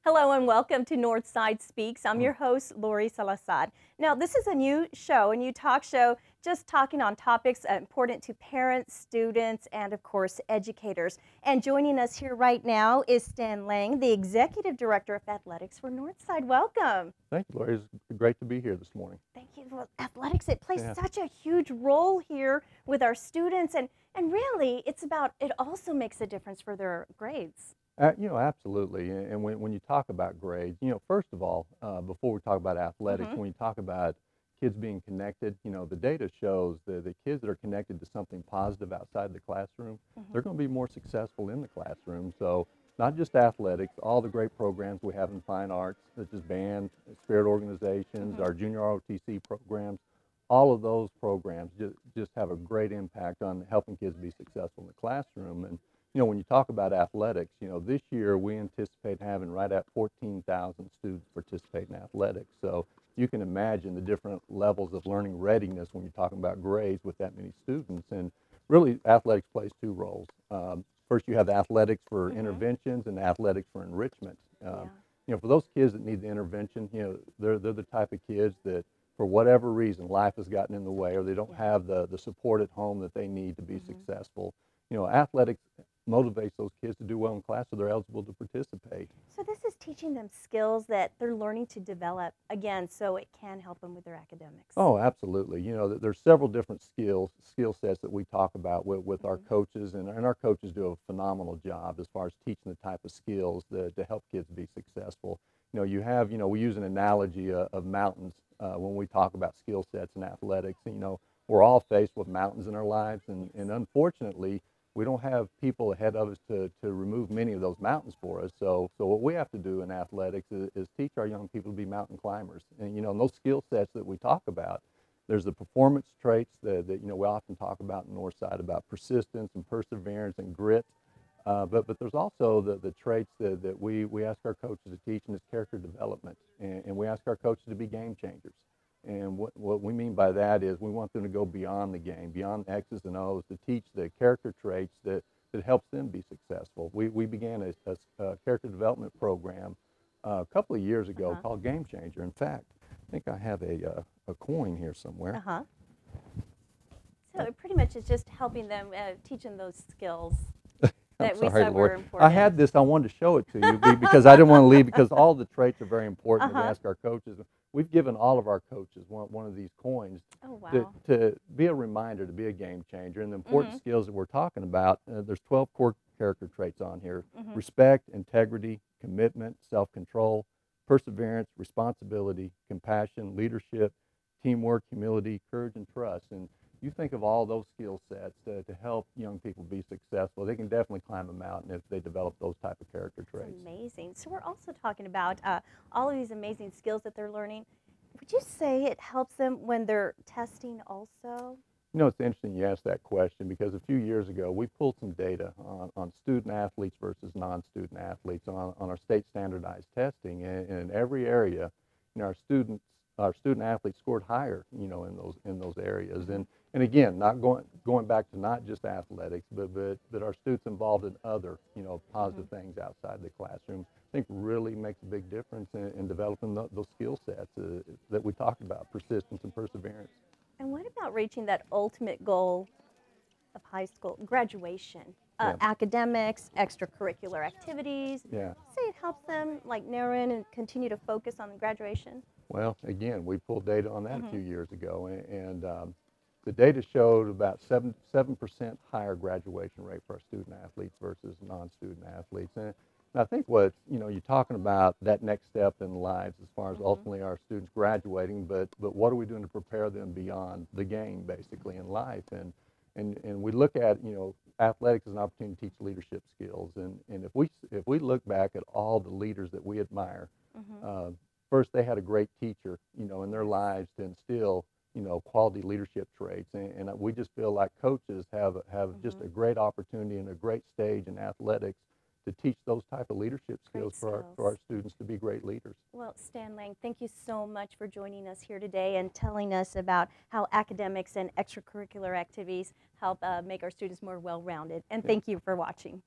Hello and welcome to Northside Speaks. I'm your host, Lori Salazar. Now, this is a new show, a new talk show, just talking on topics important to parents, students, and of course, educators. And joining us here right now is Stan Laing, the Executive Director of Athletics for Northside. Welcome. Thank you, Lori. It's great to be here this morning. Thank you. Well, athletics, it plays such a huge role here with our students, and really, it also makes a difference for their grades. Absolutely. And when you talk about grades, first of all, before we talk about athletics, when you talk about kids being connected, the data shows that the kids that are connected to something positive outside the classroom, they're going to be more successful in the classroom. So not just athletics, all the great programs we have in fine arts, such as band, spirit organizations, our junior ROTC programs, all of those programs just have a great impact on helping kids be successful in the classroom. And when you talk about athletics, this year we anticipate having right at 14,000 students participate in athletics. So you can imagine the different levels of learning readiness when you're talking about grades with that many students. And really, athletics plays two roles. First, you have the athletics for interventions and athletics for enrichment. For those kids that need the intervention, they're the type of kids that, for whatever reason, life has gotten in the way, or they don't have the support at home that they need to be successful. Athletics motivates those kids to do well in class so they're eligible to participate. So this is teaching them skills that they're learning to develop, again, so it can help them with their academics. Oh, absolutely. There's several different skill sets that we talk about with our coaches, and our coaches do a phenomenal job as far as teaching the type of skills to help kids be successful. We use an analogy of mountains when we talk about skill sets in athletics. We're all faced with mountains in our lives, and unfortunately, we don't have people ahead of us to remove many of those mountains for us. So what we have to do in athletics is teach our young people to be mountain climbers. And, and those skill sets that we talk about, there's the performance traits that we often talk about in Northside, about persistence and perseverance and grit. But there's also the traits that we ask our coaches to teach, and it's character development. And we ask our coaches to be game changers. And what we mean by that is we want them to go beyond the game, beyond the X's and O's, to teach the character traits that helps them be successful. We began a character development program a couple of years ago called Game Changer. In fact, I think I have a coin here somewhere. So it pretty much is just helping them, teaching those skills that we Sorry, said Lord. were important. I had this. I wanted to show it to you because I didn't want to leave, because all the traits are very important. We ask our coaches. We've given all of our coaches one of these coins to be a reminder, to be a game changer. And the important skills that we're talking about, there's 12 core character traits on here: respect, integrity, commitment, self-control, perseverance, responsibility, compassion, leadership, teamwork, humility, courage, and trust. And you think of all those skill sets to help young people be successful. They can definitely climb a mountain if they develop those type of character traits. That's amazing. So we're also talking about all of these amazing skills that they're learning. Would you say it helps them when they're testing also? It's interesting you asked that question, because a few years ago we pulled some data on student athletes versus non-student athletes on our state standardized testing, and in every area, our student athletes scored higher, in those areas. And again, not going back to not just athletics, but our students involved in other, positive things outside the classroom, I think really makes a big difference in developing those skill sets that we talked about: persistence and perseverance. And what about reaching that ultimate goal of high school, graduation? Academics, extracurricular activities. Yeah. Say it helps them narrow in and continue to focus on the graduation. Well, again, we pulled data on that a few years ago, and the data showed about 7% higher graduation rate for our student athletes versus non-student athletes. And I think what you're talking about, that next step in lives as far as ultimately our students graduating, but what are we doing to prepare them beyond the game, basically, in life? And we look at athletics as an opportunity to teach leadership skills. And if we look back at all the leaders that we admire, first they had a great teacher in their lives to instill quality leadership traits, and we just feel like coaches have just a great opportunity and a great stage in athletics to teach those type of leadership skills for our students to be great leaders. Well, Stan Laing, thank you so much for joining us here today and telling us about how academics and extracurricular activities help make our students more well-rounded. And thank you for watching.